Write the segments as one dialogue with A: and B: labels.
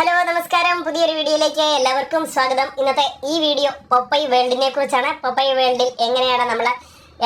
A: Hello നമസ്കാരം, പുതിയൊരു വീഡിയോയിലേക്ക് എല്ലാവർക്കും സ്വാഗതം. ഇന്നത്തെ ഈ വീഡിയോ പൊപ്പൈ വേൾഡിനെ കുറിച്ചാണ്. പൊപ്പൈ വേൾഡിൽ എങ്ങനെയാണ് നമ്മൾ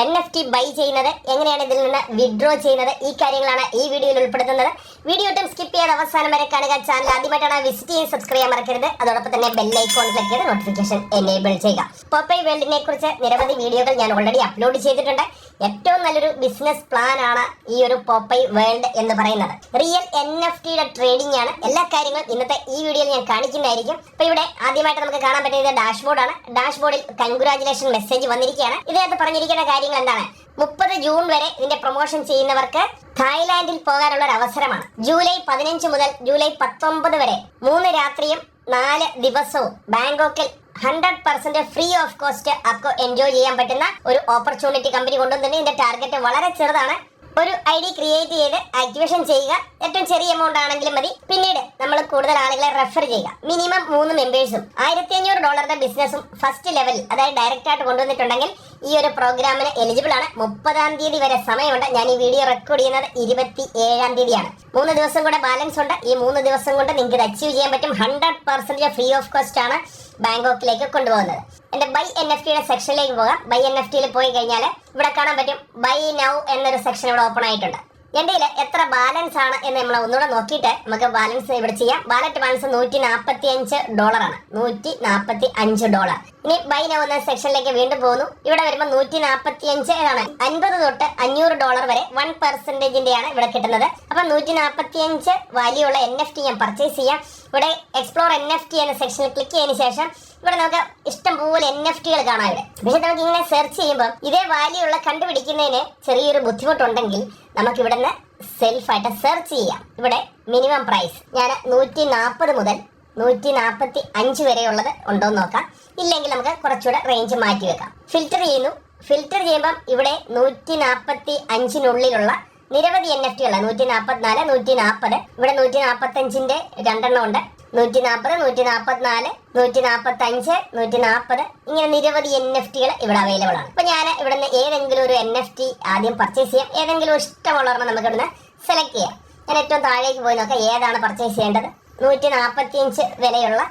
A: NFT ബൈ ചെയ്യുന്നത്, എങ്ങനെയാണ് ഇതിൽ നിന്ന് വിഡ്രോ ചെയ്യുന്നത്, ഈ കാര്യങ്ങളാണ് ഈ വീഡിയോയിൽ ഉൾപ്പെടുത്തുന്നത്. വീഡിയോ ഒട്ടും സ്കിപ്പ് ചെയ്യാതെ അവസാനം വരെ കാണുക. ചാനൽ ആദ്യമായിട്ടാണ് വിസിറ്റ് ചെയ്ത് സബ്സ്ക്രൈബ് ചെയ്യാൻ മറക്കരുത്. അതോടൊപ്പം തന്നെ ബെല്ലൈക്കോൺ ക്ലിക്ക് ചെയ്ത് നോട്ടിഫിക്കേഷൻ എനേബിൾ ചെയ്യുക. പൊപ്പൈ വേൾഡിനെ കുറിച്ച് നിരവധി വീഡിയോകൾ ഞാൻ ഓൾറെഡി അപ്ലോഡ് ചെയ്തിട്ടുണ്ട്. ഏറ്റവും നല്ലൊരു ബിസിനസ് പ്ലാൻ ആണ് ഈ ഒരു പൊപ്പൈ വേൾഡ് എന്ന് പറയുന്നത്. റിയൽ NFT-യുടെ ട്രേഡിംഗ് ആണ്. എല്ലാ കാര്യങ്ങളും ഇന്നത്തെ ഈ വീഡിയോയിൽ ഞാൻ കാണിക്കുന്നതായിരിക്കും. അപ്പൊ ഇവിടെ ആദ്യമായിട്ട് നമുക്ക് കാണാൻ പറ്റുന്നത് ഡാഷ്ബോർഡ് ആണ്. ഡാഷ്ബോർഡിൽ കൺഗ്രാജുലേഷൻ മെസ്സേജ് വന്നിരിക്കുകയാണ്. ഇതിനകത്ത് പറഞ്ഞിരിക്കുന്ന കാര്യങ്ങൾ എന്താണ്? 30 ജൂൺ വരെ ഇതിന്റെ പ്രൊമോഷൻ ചെയ്യുന്നവർക്ക് തായ്ലാന്റിൽ പോകാനുള്ള ഒരു അവസരമാണ്. ജൂലൈ 15 മുതൽ ജൂലൈ 19 വരെ 3 രാത്രിയും 4 ദിവസവും ബാങ്കോക്കിൽ 100% ഫ്രീ ഓഫ് കോസ്റ്റ് आपको എൻജോയ് ചെയ്യാൻ പറ്റുന്ന ഒരു ഓപ്പർച്യൂണിറ്റി കമ്പനി കൊണ്ടുവന്നിട്ടുണ്ട്. ഇതിന്റെ ടാർഗറ്റ് വളരെ ചെറുതാണ്. ഒരു ID ക്രിയേറ്റ് ചെയ്ത് ആക്ടിവേഷൻ ചെയ്യുക. ഏറ്റവും ചെറിയ എമൗണ്ട് ആണെങ്കിലും മതി. പിന്നീട് നമ്മൾ കൂടുതൽ ആളുകളെ റെഫർ ചെയ്യുക. മിനിമം 3 മെമ്പേഴ്സും $1500 ബിസിനസ്സും ഫസ്റ്റ് ലെവൽ, അതായത് ഡയറക്റ്റ് ആയിട്ട് കൊണ്ടുവന്നിട്ടുണ്ടെങ്കിൽ ഈ ഒരു പ്രോഗ്രാമിന് എലിജിബിൾ ആണ്. 30-ാം തീയതി വരെ സമയമുണ്ട്. ഞാൻ ഈ വീഡിയോ റെക്കോർഡ് ചെയ്യുന്നത് 27-ാം തീയതിയാണ്. 3 ദിവസം കൂടെ ബാലൻസ് ഉണ്ട്. ഈ 3 ദിവസം കൊണ്ട് നിങ്ങൾക്ക് ഇത് അച്ചീവ് ചെയ്യാൻ പറ്റും. 100% ഫ്രീ ഓഫ് കോസ്റ്റ് ആണ് ബാങ്കോക്കിലേക്ക് കൊണ്ടുപോകുന്നത്. എന്റെ ബൈ NFT-യുടെ സെക്ഷനിലേക്ക് പോകാം. ബൈ NFT-യിൽ പോയി കഴിഞ്ഞാൽ ഇവിടെ കാണാൻ പറ്റും ബൈ നൗ എന്നൊരു സെക്ഷൻ ഇവിടെ ഓപ്പൺ ആയിട്ടുണ്ട്. എന്റെ എത്ര ബാലൻസ് ആണ് എന്ന് നമ്മൾ ഒന്നുകൂടെ നോക്കിയിട്ട് നമുക്ക് ബാലൻസ് ഇവിടെ ചെയ്യാം. വാലറ്റ് ബാലൻസ് $145 ആണ്. $145. ഇനി ബൈ നൗ എന്ന സെക്ഷനിലേക്ക് വീണ്ടും പോകുന്നു. ഇവിടെ വരുമ്പോൾ 145 ഏതാണ്, 50 തൊട്ട് $500 വരെ 1%-ന്റെയാണ് ഇവിടെ കിട്ടുന്നത്. അപ്പൊ 145 വാല്യൂ ഉള്ള NFT ഞാൻ പർച്ചേസ് ചെയ്യാം. ഇവിടെ എക്സ്പ്ലോർ NFT എന്ന സെക്ഷനിൽ ക്ലിക്ക് ചെയ്തതിനു ശേഷം ഇവിടെ നമുക്ക് ഇഷ്ടംപോലെ NFT-കൾ കാണാം. ഇവിടെ പക്ഷെ നമുക്ക് ഇങ്ങനെ സെർച്ച് ചെയ്യുമ്പോൾ ഇതേ വാല്യൂ ഉള്ള കണ്ടുപിടിക്കുന്നതിന് ചെറിയൊരു ബുദ്ധിമുട്ടുണ്ടെങ്കിൽ നമുക്ക് ഇവിടെ നിന്ന് സെൽഫായിട്ട് സെർച്ച് ചെയ്യാം. ഇവിടെ മിനിമം പ്രൈസ് ഞാൻ 140 മുതൽ 145 വരെയുള്ളത് ഉണ്ടോ എന്ന് നോക്കാം. ഇല്ലെങ്കിൽ നമുക്ക് കുറച്ചുകൂടെ റേഞ്ച് മാറ്റി വെക്കാം. ഫിൽറ്റർ ചെയ്യുന്നു. ഫിൽറ്റർ ചെയ്യുമ്പം ഇവിടെ 145-നുള്ളിലുള്ള നിരവധി NFT-കളാണ്. 144, 140, ഇവിടെ 145-ന്റെ 2 ഉണ്ട്. 140, 144, 145, 140, ഇങ്ങനെ നിരവധി NFT-കൾ ഇവിടെ അവൈലബിൾ ആണ്. അപ്പൊ ഞാൻ ഇവിടെ നിന്ന് ഏതെങ്കിലും ഒരു NFT ആദ്യം പർച്ചേസ് ചെയ്യാം. ഏതെങ്കിലും ഇഷ്ടമുള്ളവരെ നമുക്ക് ഇവിടുന്ന് സെലക്ട് ചെയ്യാം. ഞാൻ ഏറ്റവും താഴേക്ക് പോയി നോക്കാം ഏതാണ് പർച്ചേസ് ചെയ്യേണ്ടത്. 145 വിലയുള്ള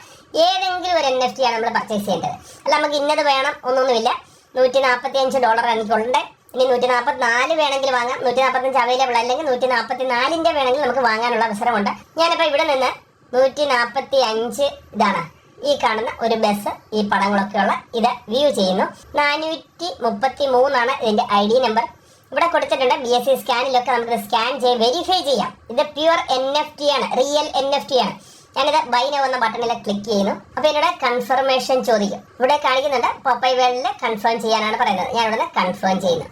A: ഏതെങ്കിലും ഒരു NFT ആണ് നമ്മൾ പർച്ചേസ് ചെയ്യേണ്ടത്. അല്ല നമുക്ക് ഇന്നത് വേണം ഒന്നൊന്നുമില്ല. $145 എനിക്കുണ്ട്. ഇനി 144 വേണമെങ്കിൽ വാങ്ങാം. 145 അവൈലബിൾ അല്ലെങ്കിൽ 144-ന്റെ വേണമെങ്കിൽ നമുക്ക് വാങ്ങാനുള്ള അവസരമുണ്ട്. ഞാനിപ്പോൾ ഇവിടെ നിന്ന് 145 ഇതാണ് ഈ കാണുന്ന ഒരു ബസ്, ഈ പടങ്ങളൊക്കെ ഉള്ള ഇത് വ്യൂ ചെയ്യുന്നു. 433 ആണ് ഇതിന്റെ ID നമ്പർ. ഇവിടെ കൊടുത്തിട്ടുണ്ട്. BSC സ്കാനിലൊക്കെ നമുക്ക് സ്കാൻ ചെയ്ത് വെരിഫൈ ചെയ്യാം. ഇത് പ്യുവർ NFT ആണ്, റിയൽ NFT ആണ്. ഞാനിത് ബൈ നൗ എന്ന ബട്ടണിൽ ക്ലിക്ക് ചെയ്യുന്നു. അപ്പൊ എന്നോട് കൺഫർമേഷൻ ചോദിക്കും. ഇവിടെ കാണിക്കുന്നുണ്ട് പൊപ്പൈ വേൾഡിൽ കൺഫേം ചെയ്യാനാണ് പറയുന്നത്. ഞാൻ ഇവിടെ കൺഫേം ചെയ്യുന്നു.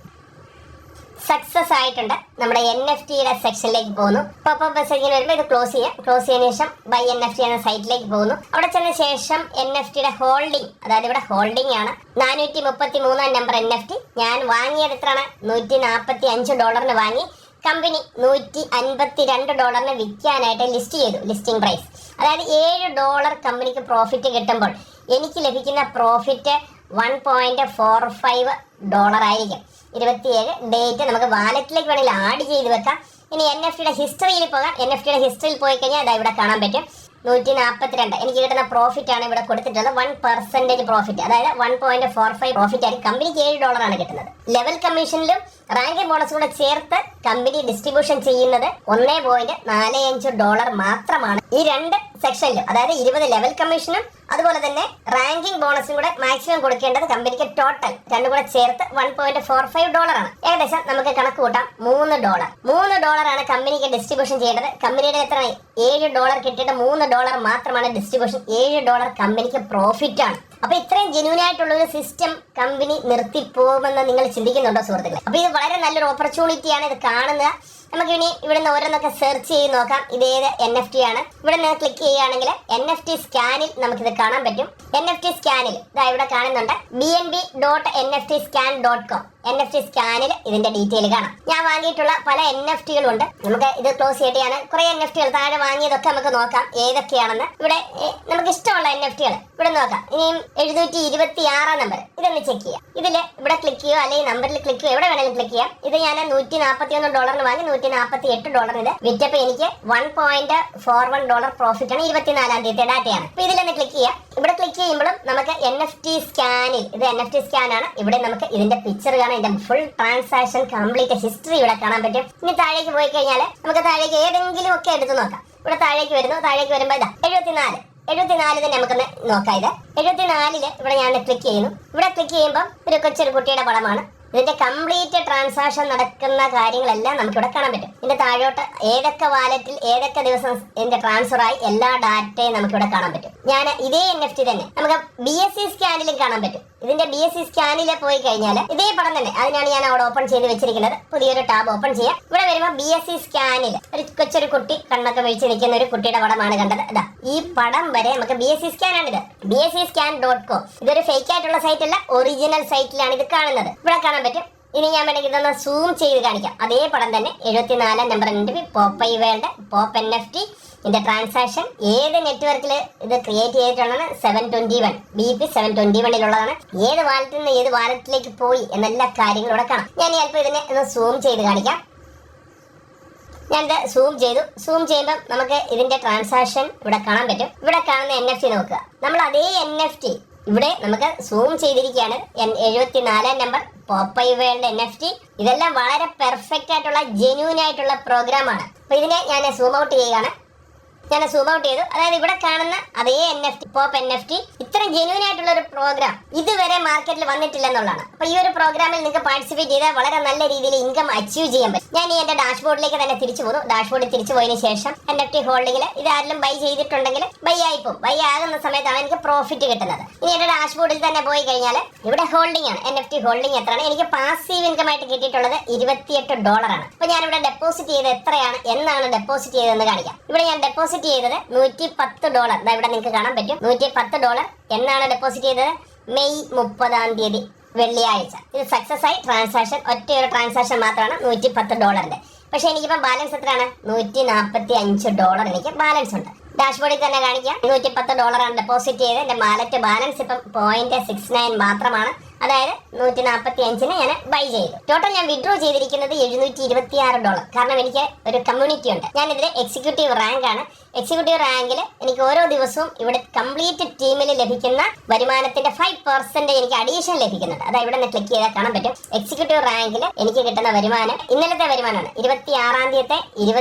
A: സക്സസ് ആയിട്ടുണ്ട്. നമ്മുടെ NFT-യുടെ സെക്ഷനിലേക്ക് പോകുന്നു. പോപ്പപ്പ് മെസ്സേജിന് വരുമ്പോൾ ഇത് ക്ലോസ് ചെയ്യാം. ക്ലോസ് ചെയ്തതിനു ശേഷം ബൈ NFT എന്ന സൈറ്റിലേക്ക് പോകുന്നു. അവിടെ ചെന്ന ശേഷം NFT-യുടെ ഹോൾഡിംഗ്, അതായത് ഇവിടെ ഹോൾഡിംഗ് ആണ് 433 നമ്പർ NFT. ഞാൻ വാങ്ങിയത് എത്രയാണ്? $145 വാങ്ങി. കമ്പനി $152 വിൽക്കാനായിട്ട് ലിസ്റ്റ് ചെയ്തു. ലിസ്റ്റിംഗ് പ്രൈസ് അതായത് $7 കമ്പനിക്ക് പ്രോഫിറ്റ് കിട്ടുമ്പോൾ എനിക്ക് ലഭിക്കുന്ന പ്രോഫിറ്റ് $1.45 ആയിരിക്കും. 27 ഡേറ്റ് നമുക്ക് വാലറ്റിലേക്ക് വേണമെങ്കിൽ ആഡ് ചെയ്ത് വെക്കാം. ഇനി NFT-യുടെ ഹിസ്റ്ററിയിൽ പോകാം. NFT-യുടെ ഹിസ്റ്ററിയിൽ പോയി കഴിഞ്ഞാൽ അതാ ഇവിടെ കാണാൻ പറ്റും 142 എനിക്ക് കിട്ടുന്ന പ്രോഫിറ്റ് ആണ് ഇവിടെ കൊടുത്തിട്ടുള്ളത്. 1% പ്രോഫിറ്റ്, അതായത് 1.45 പ്രോഫിറ്റ് ആയിരിക്കും. കമ്പനിക്ക് $7 ആണ് കിട്ടുന്നത്. ലെവൽ കമ്മീഷനിലും റാങ്കിംഗ് ബോണസും കൂടെ ചേർത്ത് കമ്പനി ഡിസ്ട്രിബ്യൂഷൻ ചെയ്യുന്നത് $1.45 മാത്രമാണ്. ഈ 2 സെക്ഷനിലും, അതായത് 20 ലെവൽ കമ്മീഷനും അതുപോലെ തന്നെ റാങ്കിംഗ് ബോണസും കൂടെ മാക്സിമം കൊടുക്കേണ്ടത് കമ്പനിക്ക് ടോട്ടൽ 2 കൂടെ ചേർത്ത് $1.45 ആണ്. ഏകദേശം നമുക്ക് കണക്ക് കൂട്ടാം $3 ആണ് കമ്പനിക്ക് ഡിസ്ട്രിബ്യൂഷൻ ചെയ്യേണ്ടത്. കമ്പനിയുടെ എത്ര $7 കിട്ടിയിട്ട് $3 മാത്രമാണ് ഡിസ്ട്രിബ്യൂഷൻ. $7 കമ്പനിക്ക് പ്രോഫിറ്റ് ആണ്. അപ്പൊ ഇത്രയും ജെന്യൂൻ ആയിട്ടുള്ള ഒരു സിസ്റ്റം കമ്പനി നിർത്തിപ്പോകുമെന്ന് നിങ്ങൾ ചിന്തിക്കുന്നുണ്ടോ സുഹൃത്തുക്കളെ? അപ്പൊ ഇത് വളരെ നല്ലൊരു ഓപ്പർച്യൂണിറ്റിയാണ്. ഇത് കാണുന്നത് നമുക്ക് ഇനി ഇവിടുന്ന് ഓരോന്നൊക്കെ സെർച്ച് ചെയ്ത് നോക്കാം. ഇത് ഏത് NFT ആണ്. ഇവിടെ നിന്ന് ക്ലിക്ക് ചെയ്യുകയാണെങ്കിൽ NFT സ്കാനിൽ നമുക്കിത് കാണാൻ പറ്റും. NFT സ്കാനിൽ ഇതാ ഇവിടെ കാണുന്നുണ്ട് BNB.nftscan.com. NFT സ്കാനിൽ ഇതിന്റെ ഡീറ്റെയിൽ കാണാം. ഞാൻ വാങ്ങിയിട്ടുള്ള പല NFT ഉണ്ട്. നമുക്ക് ഇത് ക്ലോസ് ചെയ്തിട്ടാണ് കുറെ NFT താഴെ വാങ്ങിയതൊക്കെ നമുക്ക് നോക്കാം ഏതൊക്കെയാണെന്ന്. ഇവിടെ നമുക്ക് ഇഷ്ടമുള്ള NFT ഇവിടെ നോക്കാം. ഇനിയും 726 നമ്പർ ഇതൊന്ന് ചെക്ക് ചെയ്യാം. ഇവിടെ ക്ലിക്ക് ചെയ്യുക, അല്ലെങ്കിൽ നമ്പറിൽ ക്ലിക്ക് ചെയ്യുക, എവിടെ വേണമെങ്കിലും ക്ലിക്ക് ചെയ്യാം. ഇത് ഞാൻ $141 വാങ്ങി $148 ഇത് വിറ്റപ്പോൾ എനിക്ക് $1.41 പ്രോഫിറ്റ് ആണ്. 24-ാം തീയതി ഡാറ്റയാണ്. അപ്പൊ ഇതിലൊന്ന് ക്ലിക്ക് ചെയ്യാം. ഇവിടെ ക്ലിക്ക് ചെയ്യുമ്പോഴും നമുക്ക് NFT സ്കാനിൽ ഇത് NFT സ്കാൻ ആണ്. ഇവിടെ നമുക്ക് ഇതിന്റെ പിക്ചർ കാണാം, ഇതിന്റെ ഫുൾ ട്രാൻസാക്ഷൻ കംപ്ലീറ്റ് ഹിസ്റ്ററി ഇവിടെ കാണാൻ പറ്റും. ഇനി താഴേക്ക് പോയി കഴിഞ്ഞാൽ നമുക്ക് താഴേക്ക് ഏതെങ്കിലും ഒക്കെ എടുത്ത് നോക്കാം. ഇവിടെ താഴേക്ക് വരുമ്പോൾ ഇതാ 74 തന്നെ നമുക്കൊന്ന് നോക്കാം. ഇത് 74 ഇവിടെ ഞാൻ ക്ലിക്ക് ചെയ്യുന്നു. ഇവിടെ ക്ലിക്ക് ചെയ്യുമ്പോൾ ഒരു കൊച്ചൊരു കുട്ടിയുടെ പടമാണ്. ഇതിന്റെ കംപ്ലീറ്റ് ട്രാൻസാക്ഷൻ നടക്കുന്ന കാര്യങ്ങളെല്ലാം നമുക്കിവിടെ കാണാൻ പറ്റും. ഇതിന്റെ താഴോട്ട് ഏതൊക്കെ വാലറ്റിൽ ഏതൊക്കെ ദിവസം ഇതിന്റെ ട്രാൻസ്ഫർ ആയി എല്ലാ ഡാറ്റയും നമുക്കിവിടെ കാണാൻ പറ്റും. ഞാൻ ഇതേ NFT തന്നെ നമുക്ക് BSC സ്കാനിലും കാണാൻ പറ്റും. ഇതിന്റെ BSC സ്കാനിൽ പോയി കഴിഞ്ഞാൽ ഇതേ പടം തന്നെ, അതിനാണ് ഞാൻ അവിടെ ഓപ്പൺ ചെയ്ത് വെച്ചിരിക്കുന്നത്. പുതിയൊരു ടാബ് ഓപ്പൺ ചെയ്യാം. ഇവിടെ വരുമ്പോൾ BSC സ്കാനിൽ ഒരു കൊച്ചൊരു കുട്ടി കണ്ണൊക്കെ വീഴ്ച നിൽക്കുന്ന ഒരു കുട്ടിയുടെ പടമാണ് കണ്ടത്. ഇതാ ഈ പടം വരെ നമുക്ക് BSC സ്കാൻ ആണിത്. BSCscan.com ഇതൊരു ഫേക്ക് ആയിട്ടുള്ള സൈറ്റ് അല്ല, ഒറിജിനൽ സൈറ്റിലാണ് ഇത് കാണുന്നത്. ഇവിടെ കാണാൻ പറ്റും. ഇനി ഞാൻ വേണമെങ്കിൽ ഇതൊന്ന് സൂം ചെയ്ത് കാണിക്കാം. അതേ പടം തന്നെ 74 number Popeye world pop NFT ഇതിന്റെ ട്രാൻസാക്ഷൻ ഏത് നെറ്റ്വർക്കിൽ ഇത് ക്രിയേറ്റ് ചെയ്തിട്ടുള്ളതാണ് 721 BP 721 ഏത് വാലറ്റിൽ നിന്ന് ഏത് വാലറ്റിലേക്ക് പോയി എന്നെല്ലാ കാര്യങ്ങളും ഇവിടെ കാണാം. ഞാൻ അല്പം ഇതിനെ ഒന്ന് സൂം ചെയ്ത് കാണിക്കാം. ഞാനിത് സൂം ചെയ്തു. സൂം ചെയ്യുമ്പോൾ നമുക്ക് ഇതിന്റെ ട്രാൻസാക്ഷൻ ഇവിടെ കാണാൻ പറ്റും. ഇവിടെ കാണുന്ന NFT നോക്കുക. നമ്മൾ അതേ NFT ഇവിടെ നമുക്ക് സൂം ചെയ്തിരിക്കുകയാണ്. 74 നമ്പർ പോപ്പൈ വേൾഡ് NFT ഇതെല്ലാം വളരെ പെർഫെക്റ്റ് ആയിട്ടുള്ള ജെന്യൂൻ ആയിട്ടുള്ള പ്രോഗ്രാമാണ്. അപ്പൊ ഇതിനെ ഞാൻ സൂം ഔട്ട് ചെയ്യുകയാണ്. ഞാൻ സൂം ഔട്ട് ചെയ്തു. അതായത് ഇവിടെ കാണുന്ന അതേ NFT പോപ്പ് NFT ഇത്ര ജെന്യൂൻ ആയിട്ടുള്ള ഒരു പ്രോഗ്രാം ഇതുവരെ മാർക്കറ്റിൽ വന്നിട്ടില്ല എന്നുള്ളതാണ്. അപ്പൊ ഈ ഒരു പ്രോഗ്രാമിൽ നിങ്ങൾക്ക് പാർട്ടിസിപ്പേറ്റ് ചെയ്താൽ വളരെ നല്ല രീതിയിൽ ഇൻകം അച്ചീവ് ചെയ്യാൻ പറ്റും. ഞാൻ ഈ എന്റെ ഡാഷ്ബോർഡിലേക്ക് തന്നെ തിരിച്ചു പോകുന്നു. ഡാഷ്ബോർഡിൽ തിരിച്ചു പോയതിനു ശേഷം NFT ഹോൾഡിംഗിൽ ഇത് ആരെങ്കിലും ബൈ ചെയ്തിട്ടുണ്ടെങ്കിൽ ബൈ ആയിപ്പോവും. ബൈ ആകുന്ന സമയത്താണ് എനിക്ക് പ്രോഫിറ്റ് കിട്ടുന്നത്. ഇനി എന്റെ ഡാഷ്ബോർഡിൽ തന്നെ പോയി കഴിഞ്ഞാൽ ഇവിടെ ഹോൾഡിംഗ് ആണ്. NFT ഹോൾഡിംഗ് എത്രയാണ്? എനിക്ക് പാസീവ് ഇൻകം ആയിട്ട് കിട്ടിയിട്ടുള്ളത് $28 ആണ്. അപ്പൊ ഞാനിവിടെ ഡെപ്പോസിറ്റ് ചെയ്ത് എത്രയാണ് എന്നാണ് ഡെപ്പോസിറ്റ് ചെയ്തതെന്ന് കാണിക്കാം. ഇവിടെ ഞാൻ ഡെപ്പോസിറ്റ് ചെയ്തത് $110. ഇവിടെ നിങ്ങൾക്ക് കാണാൻ പറ്റും. $110 എന്നാണ് ഡെപ്പോസിറ്റ് ചെയ്തത്? മെയ് 30-ാം തീയതി വെള്ളിയാഴ്ച. ഇത് സക്സസ് ആയി ട്രാൻസാക്ഷൻ. ഒറ്റയൊരു ട്രാൻസാക്ഷൻ മാത്രമാണ് $110. പക്ഷെ എനിക്കിപ്പം ബാലൻസ് എത്രയാണ്? $145 എനിക്ക് ബാലൻസ് ഉണ്ട്. ഡാഷ്ബോർഡിൽ തന്നെ കാണിക്കാം. $110 ആണ് ഡെപ്പോസിറ്റ് ചെയ്ത് എന്റെ വാലറ്റ് ബാലൻസ് ഇപ്പം 0.69 മാത്രമാണ്. അതായത് 145-ന് ഞാൻ ബൈ ചെയ്തു. ടോട്ടൽ ഞാൻ വിഡ്രോ ചെയ്തിരിക്കുന്നത് $726. കാരണം എനിക്ക് ഒരു കമ്മ്യൂണിറ്റി ഉണ്ട്. ഞാൻ ഇതിൽ എക്സിക്യൂട്ടീവ് റാങ്ക് ആണ്. എക്സിക്യൂട്ടീവ് റാങ്കിൽ എനിക്ക് ഓരോ ദിവസവും ഇവിടെ കംപ്ലീറ്റ് ടീമിൽ ലഭിക്കുന്ന വരുമാനത്തിന്റെ 5% എനിക്ക് അഡീഷൻ ലഭിക്കുന്നുണ്ട്. അതായത് ഇവിടെ നിന്ന് ക്ലിക്ക് ചെയ്താൽ കാണാൻ പറ്റും. എക്സിക്യൂട്ടീവ് റാങ്കിൽ എനിക്ക് കിട്ടുന്ന വരുമാനം ഇന്നലത്തെ വരുമാനമാണ്. 26-ാം തീയതി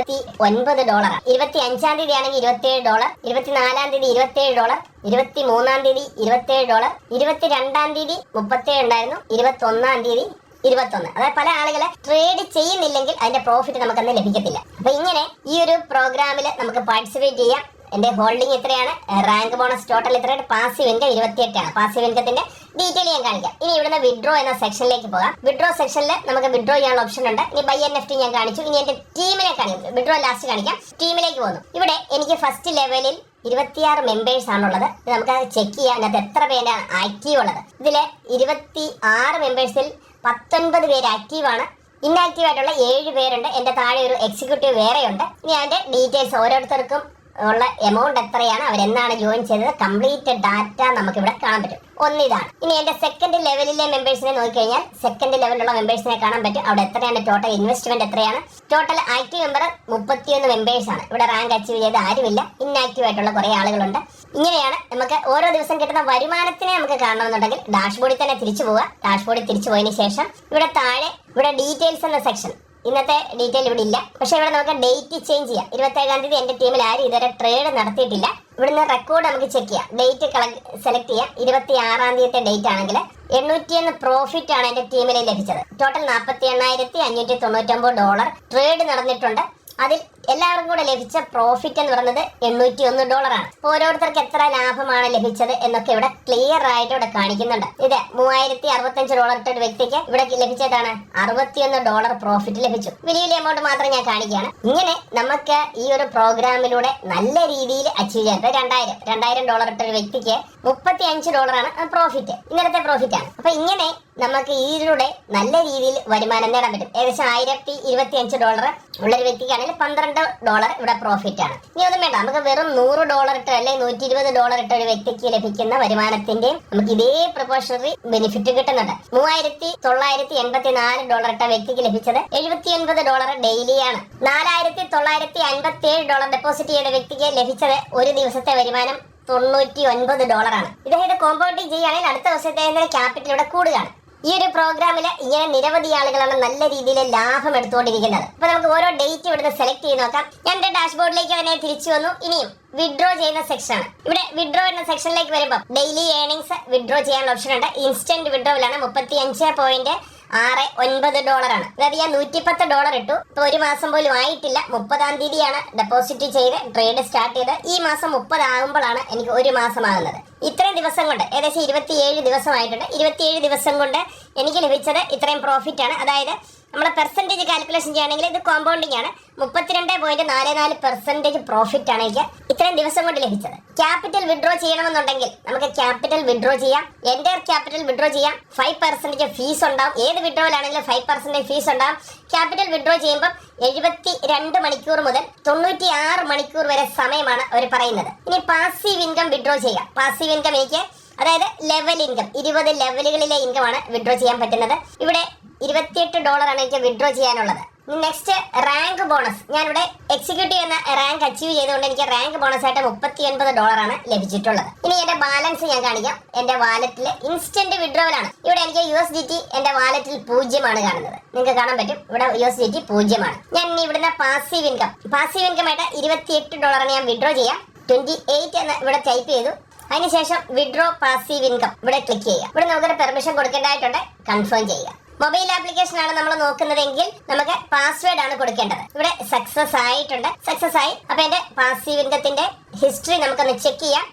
A: $29, 25-ാം തീയതി ആണെങ്കിൽ $27, 24-ാം തീയതി $27, 23-ാം തീയതി $27, 22-ാം തീയതി 37 ഉണ്ടായിരുന്നു, 21-ാം തീയതി 21. അതായത് പല ആളുകളെ ട്രേഡ് ചെയ്യുന്നില്ലെങ്കിൽ അതിന്റെ പ്രോഫിറ്റ് നമുക്കന്ന് ലഭിക്കത്തില്ല. അപ്പൊ ഇങ്ങനെ ഈ ഒരു പ്രോഗ്രാമിൽ നമുക്ക് പാർട്ടിസിപ്പേറ്റ് ചെയ്യാം. എന്റെ ഹോൾഡിംഗ് എത്രയാണ്? റാങ്ക് ബോണസ് ടോട്ടൽ എത്രയാണ്? പാസീവ് ഇൻകം 28 ആണ്. പാസീവ് ഇൻകത്തിന്റെ ഡീറ്റെയിൽ ഞാൻ കാണിക്കാം. ഇനി ഇവിടുന്ന് വിഡ്രോ എന്ന സെക്ഷനിലേക്ക് പോകാം. വിഡ്രോ സെക്ഷനിൽ നമുക്ക് വിഡ്രോ ചെയ്യാനുള്ള ഓപ്ഷൻ ഉണ്ട്. ഇനി ബൈ NFT ഞാൻ കാണിച്ചു. ഇനി എന്റെ ടീമിനെ കാണിക്കും. വിഡ്രോ ലാസ്റ്റ് കാണിക്കാം. ടീമിലേക്ക് പോകുന്നു. ഇവിടെ എനിക്ക് ഫസ്റ്റ് ലെവലിൽ 26 മെമ്പേഴ്സ് ആണുള്ളത്. ഇത് നമുക്ക് ചെക്ക് ചെയ്യാം. അതിനകത്ത് എത്ര പേരാണ് ആക്റ്റീവ് ഉള്ളത്. ഇതില് 26 മെമ്പേഴ്സിൽ 19 പേര് ആക്റ്റീവാണ്. ഇന്നാക്റ്റീവ് ആയിട്ടുള്ള 7 പേരുണ്ട്. എന്റെ താഴെ ഒരു എക്സിക്യൂട്ടീവ് വേറെയുണ്ട്. ഇനി അതിന്റെ ഡീറ്റെയിൽസ് ഓരോരുത്തർക്കും ഉള്ള എമൗണ്ട് എത്രയാണ്, അവരെന്നാണ് ജോയിൻ ചെയ്തത്, കംപ്ലീറ്റ് ഡാറ്റ നമുക്ക് ഇവിടെ കാണാൻ പറ്റും. ഒന്നിതാണ്. ഇനി എന്റെ സെക്കൻഡ് ലെവലിലെ മെമ്പേഴ്സിനെ നോക്കിക്കഴിഞ്ഞാൽ സെക്കൻഡ് ലെവലിലുള്ള മെമ്പേഴ്സിനെ കാണാൻ പറ്റും. അവിടെ എത്രയാണ് ടോട്ടൽ ഇൻവെസ്റ്റ്മെന്റ് എത്രയാണ്? ടോട്ടൽ ആക്റ്റീവ് മെമ്പർ 31 മെമ്പേഴ്സ് ആണ്. ഇവിടെ റാങ്ക് അച്ചീവ് ചെയ്ത് ആരുമില്ല. ഇന്നാക്റ്റീവ് ആയിട്ടുള്ള കുറെ ആളുകളുണ്ട്. ഇങ്ങനെയാണ് നമുക്ക് ഓരോ ദിവസം കിട്ടുന്ന വരുമാനത്തിനെ നമുക്ക് കാണണമെന്നുണ്ടെങ്കിൽ ഡാഷ്ബോർഡിൽ തന്നെ തിരിച്ചു പോവുക. ഡാഷ്ബോർഡിൽ തിരിച്ചു പോയതിനു ശേഷം ഇവിടെ താഴെ ഇവിടെ ഡീറ്റെയിൽസ് എന്ന സെക്ഷൻ, ഇന്നത്തെ ഡീറ്റെയിൽ ഇവിടെ ഇല്ല. പക്ഷെ ഇവിടെ നമുക്ക് ഡേറ്റ് ചേഞ്ച് ചെയ്യാം. 27-ാം തീയതി എന്റെ ടീമിൽ ആരും ഇതുവരെ ട്രേഡ് നടത്തിയിട്ടില്ല. ഇവിടുന്ന് റെക്കോർഡ് നമുക്ക് ചെക്ക് ചെയ്യാം. ഡേറ്റ് സെലക്ട് ചെയ്യാം. 26-ാം തീയതി ഡേറ്റ് ആണെങ്കിൽ 801 പ്രോഫിറ്റ് ആണ് എന്റെ ടീമിൽ ലഭിച്ചത്. ടോട്ടൽ $48,599 ട്രേഡ് നടന്നിട്ടുണ്ട്. അതിൽ എല്ലാവർക്കും കൂടെ ലഭിച്ച പ്രോഫിറ്റ് എന്ന് പറയുന്നത് $801 ആണ്. ഓരോരുത്തർക്ക് എത്ര ലാഭമാണ് ലഭിച്ചത് എന്നൊക്കെ ഇവിടെ ക്ലിയർ ആയിട്ട് ഇവിടെ കാണിക്കുന്നുണ്ട്. ഇത് $3065 ഇട്ട ഒരു വ്യക്തിക്ക് ഇവിടെ ലഭിച്ചതാണ് $61 പ്രോഫിറ്റ് ലഭിച്ചു. വലിയ വലിയ എമൗണ്ട് മാത്രം ഞാൻ കാണിക്കുകയാണ്. ഇങ്ങനെ നമുക്ക് ഈ ഒരു പ്രോഗ്രാമിലൂടെ നല്ല രീതിയിൽ അച്ചീവ് ചെയ്യാൻ $2000 ഇട്ട ഒരു വ്യക്തിക്ക് $35 ആണ് പ്രോഫിറ്റ്. ഇന്നലത്തെ പ്രോഫിറ്റ് ആണ്. അപ്പൊ ഇങ്ങനെ നമുക്ക് ഇതിലൂടെ നല്ല രീതിയിൽ വരുമാനം നേടാൻ പറ്റും. ഏകദേശം $1025 ഉള്ള ഒരു വ്യക്തിക്കാണെങ്കിൽ $12 ഇവിടെ പ്രോഫിറ്റ് ആണ്. ഇനി ഒന്നും വേണ്ട, നമുക്ക് വെറും $100 ഇട്ട് അല്ലെങ്കിൽ $120 ഇട്ട ഒരു വ്യക്തിക്ക് ലഭിക്കുന്ന വരുമാനത്തിന്റെ നമുക്ക് ഇതേ പ്രൊപ്പോർഷണറി ബെനിഫിറ്റ് കിട്ടുന്നുണ്ട്. $3984 ഇട്ട വ്യക്തിക്ക് ലഭിച്ചത് $79 ഡെയിലിയാണ്. $4957 ഡെപ്പോസിറ്റ് ചെയ്ത വ്യക്തിക്ക് ലഭിച്ചത് ഒരു ദിവസത്തെ വരുമാനം $99 ആണ്. ഇത് കോമ്പൗണ്ടിങ് ചെയ്യുകയാണെങ്കിൽ അടുത്ത ദിവസത്തെ ക്യാപിറ്റൽ ഇവിടെ കൂടുകയാണ്. ഈ ഒരു പ്രോഗ്രാമിൽ ഇങ്ങനെ നിരവധി ആളുകളാണ് നല്ല രീതിയിൽ ലാഭം എടുത്തുകൊണ്ടിരിക്കുന്നത്. അപ്പൊ നമുക്ക് ഓരോ ഡേറ്റ് ഇവിടുന്ന് സെലക്ട് ചെയ്ത് നോക്കാം. ഞാൻ എന്റെ ഡാഷ്ബോർഡിലേക്ക് തന്നെ തിരിച്ചു വന്നു. ഇനിയും വിഡ്രോ ചെയ്യുന്ന സെക്ഷൻ ആണ്. ഇവിടെ വിഡ്രോ എന്ന സെക്ഷനിലേക്ക് വരുമ്പോൾ ഡെയിലി ഏർണിംഗ്സ് വിഡ്രോ ചെയ്യാനുള്ള ഓപ്ഷൻ ഉണ്ട്. ഇൻസ്റ്റന്റ് വിഡ്രോയിലാണ് $35.69 ആണ്. അതായത് ഞാൻ $110 ഇട്ടു. ഇപ്പൊ ഒരു മാസം പോലും ആയിട്ടില്ല. 30-ാം തീയതിയാണ് ഡെപ്പോസിറ്റ് ചെയ്ത് ട്രേഡ് സ്റ്റാർട്ട് ചെയ്ത്. ഈ മാസം 30 ആകുമ്പോഴാണ് എനിക്ക് ഒരു മാസം ആകുന്നത്. ഇത്രയും ദിവസം കൊണ്ട് ഏകദേശം 27 ദിവസമായിട്ടുണ്ട്. 27 ദിവസം കൊണ്ട് എനിക്ക് ലഭിച്ചത് ഇത്രയും പ്രോഫിറ്റ് ആണ്. അതായത് നമ്മൾ പെർസെന്റേജ് കാൽക്കുലേഷൻ ചെയ്യുകയാണെങ്കിൽ ഇത് കോമ്പൗണ്ടിങ് ആണ്. 32.44% പ്രോഫിറ്റ് ആണ് എനിക്ക് ഇത്രയും ദിവസം കൊണ്ട് ലഭിച്ചത്. ക്യാപിറ്റൽ വിഡ്രോ ചെയ്യണമെന്നുണ്ടെങ്കിൽ നമുക്ക് ക്യാപിറ്റൽ വിഡ്രോ ചെയ്യാം. എൻ്റയർ ക്യാപിറ്റൽ വിഡ്രോ ചെയ്യാം. 5% ഫീസ് ഉണ്ടാവും. ഏത് വിഡ്രോയിലാണെങ്കിലും 5% ഫീസ് ഉണ്ടാവും. ക്യാപിറ്റൽ വിഡ്രോ ചെയ്യുമ്പോൾ 72 മണിക്കൂർ മുതൽ 96 മണിക്കൂർ വരെ സമയമാണ് അവർ പറയുന്നത്. ഇനി പാസീവ് ഇൻകം വിഡ്രോ ചെയ്യാം. പാസീവ് ഇൻകം എനിക്ക് അതായത് ലെവൽ ഇൻകം 20 ലെവലുകളിലെ ഇൻകം ആണ് വിഡ്രോ ചെയ്യാൻ പറ്റുന്നത്. ഇവിടെ $28 ആണ് എനിക്ക് വിഡ്രോ ചെയ്യാനുള്ളത്. Next rank bonus. ഞാനിവിടെ എക്സിക്യൂട്ടീവ് എന്ന റാങ്ക് അച്ചീവ് ചെയ്തുകൊണ്ട് എനിക്ക് റാങ്ക് ബോണസ് ആയിട്ട് $39 ആണ് ലഭിച്ചിട്ടുള്ളത്. ഇനി എന്റെ ബാലൻസ് ഞാൻ കാണിക്കാം. എന്റെ വാലറ്റിൽ ഇൻസ്റ്റന്റ് വിഡ്രോവലാണ്. ഇവിടെ എനിക്ക് USDT എന്റെ വാലറ്റിൽ 0 ആണ് കാണുന്നത്. നിങ്ങൾക്ക് കാണാൻ പറ്റും ഇവിടെ USDT 0 ആണ്. ഞാൻ ഇനി ഇവിടുന്ന് പാസീവ് ഇൻകം ആയിട്ട് $28 ഞാൻ വിഡ്രോ ചെയ്യാം. 28 എന്ന് ഇവിടെ ടൈപ്പ് ചെയ്തു. അതിനുശേഷം വിഡ്രോ പാസീവ് ഇൻകം ഇവിടെ ക്ലിക്ക് ചെയ്യുക. ഇവിടെ നമുക്കൊരു പെർമിഷൻ കൊടുക്കേണ്ടതായിട്ടുണ്ട്. കൺഫേം ചെയ്യുക. മൊബൈൽ ആപ്ലിക്കേഷൻ ആണ് നമ്മൾ നോക്കുന്നതെങ്കിൽ നമുക്ക് പാസ്വേഡ് ആണ് കൊടുക്കേണ്ടത്. ഇവിടെ സക്സസ് ആയിട്ടുണ്ട്. സക്സസ് ആയി. അപ്പൊ എന്റെ പാസീവ് ഇൻകത്തിന്റെ ഹിസ്റ്ററി നമുക്കൊന്ന് ചെക്ക് ചെയ്യാം.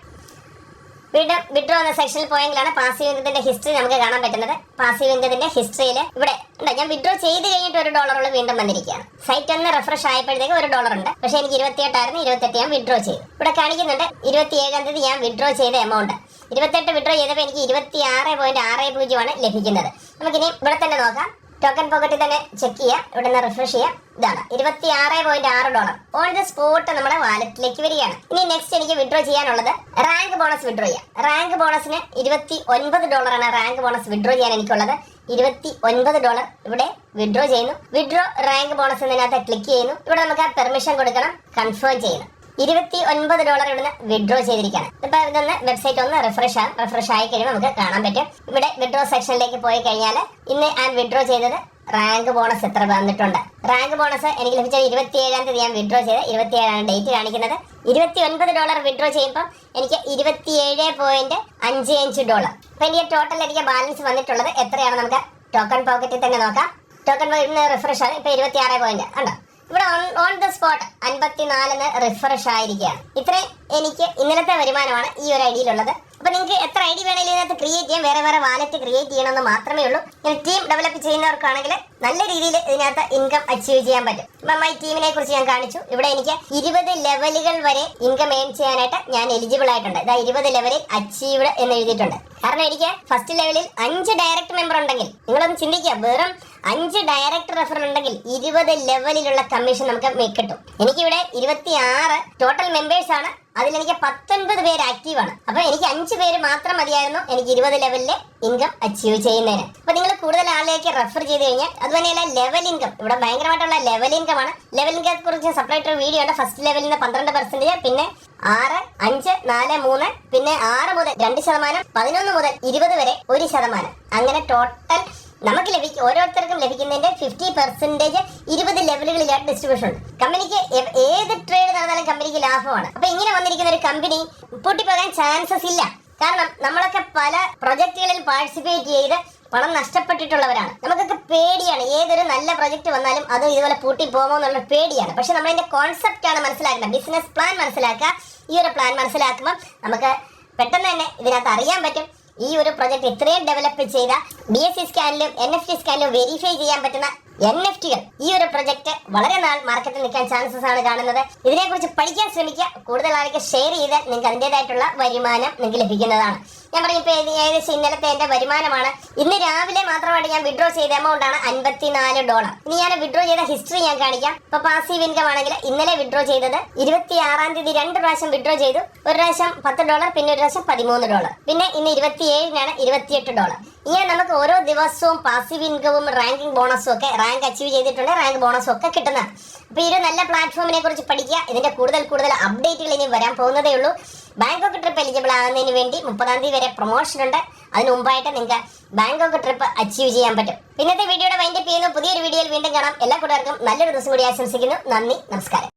A: വീണ്ടും വിഡ്രോ എന്ന സെക്ഷനിൽ പോയെങ്കിലാണ് പാസീവ് ഇൻകത്തിന്റെ ഹിസ്റ്ററി നമുക്ക് കാണാൻ പറ്റുന്നത്. പാസീവ് ഇൻകത്തിന്റെ ഹിസ്റ്ററിയിൽ ഇവിടെ ഞാൻ വിഡ്രോ ചെയ്ത് കഴിഞ്ഞിട്ട് $1 വീണ്ടും വന്നിരിക്കുകയാണ്. സൈറ്റ് ഒന്ന് റിഫ്രഷ് ആയപ്പോഴത്തേക്ക് $1 ഉണ്ട്. പക്ഷെ എനിക്ക് 28 ആയിരുന്നു. 28 ഞാൻ വിഡ്രോ ചെയ്തു. ഇവിടെ കാണിക്കുന്നുണ്ട് 27-ാം തീയതി ഞാൻ വിഡ്രോ ചെയ്ത എമൗണ്ട്. 28 വിഡ്രോ ചെയ്തപ്പോൾ എനിക്ക് 26.60 ആണ് ലഭിക്കുന്നത്. നമുക്കിനി ഇവിടെ തന്നെ നോക്കാം. ടോക്കൺ പോക്കറ്റിൽ തന്നെ ചെക്ക് ചെയ്യാം. ഇവിടെ നിന്ന് റിഫ്രഷ് ചെയ്യാം. ഇതാണ് $26.6 ഓൺ ദ സ്പോട്ട് നമ്മുടെ വാലറ്റിലേക്ക് വരികയാണ്. ഇനി നെക്സ്റ്റ് എനിക്ക് വിഡ്രോ ചെയ്യാനുള്ളത് റാങ്ക് ബോണസ് വിഡ്രോ ചെയ്യാം. റാങ്ക് ബോണസിന് $29 ആണ് റാങ്ക് ബോണസ് വിഡ്രോ ചെയ്യാൻ എനിക്കുള്ളത്. $29 ഇവിടെ വിഡ്രോ ചെയ്യുന്നു. വിഡ്രോ റാങ്ക് ബോണസ് എന്നതിനകത്ത് ക്ലിക്ക് ചെയ്യുന്നു. ഇവിടെ നമുക്ക് ആ പെർമിഷൻ കൊടുക്കണം. കൺഫേം ചെയ്യണം. $29 ഇവിടുന്ന് വിഡ്രോ ചെയ്തിരിക്കുകയാണ്. ഇപ്പൊ ഇതൊന്ന് വെബ്സൈറ്റ് ഒന്ന് റിഫ്രഷ് ആയി കഴിയുമ്പോൾ നമുക്ക് കാണാൻ പറ്റും. ഇവിടെ വിഡ്രോ സെക്ഷനിലേക്ക് പോയി കഴിഞ്ഞാൽ ഇന്ന് ഞാൻ വിഡ്രോ ചെയ്തത് റാങ്ക് ബോണസ് എത്ര വന്നിട്ടുണ്ട്. റാങ്ക് ബോണസ് എനിക്ക് ലഭിച്ചത് 27-ാം തീയതി ഞാൻ വിഡ്രോ ചെയ്ത് 27 ഡേറ്റ് കാണിക്കുന്നത്. $29 വിഡ്രോ ചെയ്യുമ്പോൾ എനിക്ക് $27.55. അപ്പൊ എനിക്ക് ടോട്ടൽ എനിക്ക് ബാലൻസ് വന്നിട്ടുള്ളത് എത്രയാണ് നമുക്ക് ടോക്കൺ പോക്കറ്റിൽ തന്നെ നോക്കാം. ടോക്കൺ റിഫ്രഷ് ആണ്. ഇപ്പൊ 26 പോയിന്റ് ഉണ്ടോ. ഇവിടെ ഓൺ ദ സ്പോട്ട് 54 റിഫ്രഷ് ആയിരിക്കുകയാണ്. ഇത്രയും എനിക്ക് ഇന്നലത്തെ വരുമാനമാണ് ഈ ഒരു ഐഡിയിലുള്ളത്. അപ്പൊ നിങ്ങൾക്ക് എത്ര ഐഡി വേണമെങ്കിലും ഇതിനകത്ത് ക്രിയേറ്റ് ചെയ്യാം. വേറെ വാലറ്റ് ക്രിയേറ്റ് ചെയ്യണമെന്ന് മാത്രമേ ഉള്ളൂ. ടീം ഡെവലപ്പ് ചെയ്യുന്നവർക്കാണെങ്കിൽ നല്ല രീതിയിൽ ഇതിനകത്ത് ഇൻകം അച്ചീവ് ചെയ്യാൻ പറ്റും. അപ്പം ഈ ടീമിനെ കുറിച്ച് ഞാൻ കാണിച്ചു. ഇവിടെ എനിക്ക് 20 ലെവലുകൾ വരെ ഇൻകം ഏൺ ചെയ്യാനായിട്ട് ഞാൻ എലിജിബിൾ ആയിട്ടുണ്ട്. ഇതാ 20 ലെവലിൽ അച്ചീവ്ഡ് എന്ന് എഴുതിയിട്ടുണ്ട്. കാരണം എനിക്ക് ഫസ്റ്റ് ലെവലിൽ 5 ഡയറക്റ്റ് മെമ്പർ ഉണ്ടെങ്കിൽ നിങ്ങളൊന്ന് ചിന്തിക്കുക. വെറും 5 ഡയറക്റ്റ് റെഫർ ഉണ്ടെങ്കിൽ 20 ലെവലിലുള്ള കമ്മീഷൻ നമുക്ക് കിട്ടും. എനിക്കിവിടെ 26 ടോട്ടൽ മെമ്പേഴ്സ് ആണ്. അതിലെനിക്ക് 19 പേര് ആക്റ്റീവാണ്. അപ്പൊ എനിക്ക് 5 പേര് മാത്രം മതിയായിരുന്നു എനിക്ക് 20 ലെവലിലെ ഇൻകം അച്ചീവ് ചെയ്യുന്നതിന്. അപ്പൊ നിങ്ങൾ കൂടുതൽ ആളിലേക്ക് റെഫർ ചെയ്ത് കഴിഞ്ഞാൽ അതുതന്നെയല്ല ലെവൽ ഇൻകം. ഇവിടെ ഭയങ്കരമായിട്ടുള്ള ലെവൽ ഇൻകം ആണ്. ലെവൽ ഇൻകത്തെ കുറിച്ച് സെപ്പറേറ്റ് ഒരു വീഡിയോ ഉണ്ട്. ഫസ്റ്റ് ലെവലിൽ നിന്ന് 12%, പിന്നെ 6, 5, 4, 3, പിന്നെ 6 മുതൽ 2%, 11 മുതൽ 20 വരെ 1%. അങ്ങനെ ടോട്ടൽ നമുക്ക് ഓരോരുത്തർക്കും ലഭിക്കുന്നതിന്റെ 50% 20 ലെവലുകളിലായിട്ട് ഡിസ്ട്രിബ്യൂഷൻ ഉണ്ട്. കമ്പനിക്ക് ഏത് ട്രേഡ് നടന്നാലും കമ്പനിക്ക് ലാഭമാണ്. അപ്പൊ ഇങ്ങനെ വന്നിരിക്കുന്ന ഒരു കമ്പനി പൂട്ടിപ്പോകാൻ ചാൻസസ് ഇല്ല. കാരണം നമ്മളൊക്കെ പല പ്രൊജക്ടുകളിൽ പാർട്ടിസിപ്പേറ്റ് ചെയ്ത് പണം നഷ്ടപ്പെട്ടിട്ടുള്ളവരാണ്. നമുക്കൊക്കെ പേടിയാണ്. ഏതൊരു നല്ല പ്രൊജക്ട് വന്നാലും അത് ഇതുപോലെ പൂട്ടി പോകുമോ എന്നുള്ള പേടിയാണ്. പക്ഷെ നമ്മളതിന്റെ കോൺസെപ്റ്റ് ആണ് മനസ്സിലാക്കുന്നത്. ബിസിനസ് പ്ലാൻ മനസ്സിലാക്കുക. ഈ ഒരു പ്ലാൻ മനസ്സിലാക്കുമ്പോൾ നമുക്ക് പെട്ടെന്ന് തന്നെ ഇതിനകത്ത് അറിയാൻ പറ്റും ഈ ഒരു പ്രൊജക്ട് ഇത്രയും ഡെവലപ്പ് ചെയ്ത BSC സ്കാനിലും NFT സ്കാനിലും വെരിഫൈ ചെയ്യാൻ പറ്റുന്ന NFT-കൾ. ഈ ഒരു പ്രൊജക്ട് വളരെ നാൾ മാർക്കറ്റിൽ നിൽക്കാൻ ചാൻസസ് ആണ് കാണുന്നത്. ഇതിനെക്കുറിച്ച് പഠിക്കാൻ ശ്രമിക്കുക. കൂടുതൽ ആൾക്ക് ഷെയർ ചെയ്താൽ നിങ്ങൾക്ക് അതിൻ്റെതായിട്ടുള്ള വരുമാനം നിങ്ങൾക്ക് ലഭിക്കുന്നതാണ്. ഞാൻ പറയും ഇപ്പൊ ഏകദേശം ഇന്നലത്തെ എന്റെ വരുമാനമാണ്. ഇന്ന് രാവിലെ മാത്രമായിട്ട് ഞാൻ വിഡ്രോ ചെയ്ത എമൗണ്ട് ആണ് $54. ഇനി ഞാൻ വിഡ്രോ ചെയ്ത ഹിസ്റ്ററി ഞാൻ കാണിക്കാം. ഇപ്പൊ പാസീവ് ഇൻകം ആണെങ്കിൽ ഇന്നലെ വിഡ്രോ ചെയ്തത് 26-ാം തീയതി 2 പ്രാവശ്യം വിഡ്രോ ചെയ്തു. ഒരു പ്രാവശ്യം $10, പിന്നെ ഒരു പ്രാവശ്യം $13. പിന്നെ ഇന്ന് 27-നാണ് $28. ഇങ്ങനെ നമുക്ക് ഓരോ ദിവസവും പാസീവ് ഇൻകവും റാങ്കിങ് ബോണസും ഒക്കെ റാങ്ക് അച്ചീവ് ചെയ്തിട്ടുണ്ട്, റാങ്ക് ബോണസും ഒക്കെ കിട്ടുന്നതാണ്. അപ്പൊ ഈ ഒരു നല്ല പ്ലാറ്റ്ഫോമിനെ കുറിച്ച് പഠിക്കുക. ഇതിന്റെ കൂടുതൽ അപ്ഡേറ്റുകൾ ഇനി വരാൻ പോകുന്നതേ ഉള്ളൂ. ബാങ്കോക്ക് ട്രിപ്പ് എലിജിബിൾ ആകുന്നതിന് വേണ്ടി 30-ാം തീയതി വരെ പ്രൊമോഷൻ ഉണ്ട്. അതിന് മുമ്പായിട്ട് നിങ്ങൾക്ക് ബാങ്കോക്ക് ട്രിപ്പ് അച്ചീവ് ചെയ്യാൻ പറ്റും. ഇന്നത്തെ വീഡിയോയുടെ വൈൻഡപ്പ് ചെയ്യുന്നു. പുതിയൊരു വീഡിയോയിൽ വീണ്ടും കാണാം. എല്ലാ കൂട്ടുകാർക്കും നല്ലൊരു ദിവസം കൂടി ആശംസിക്കുന്നു. നന്ദി, നമസ്കാരം.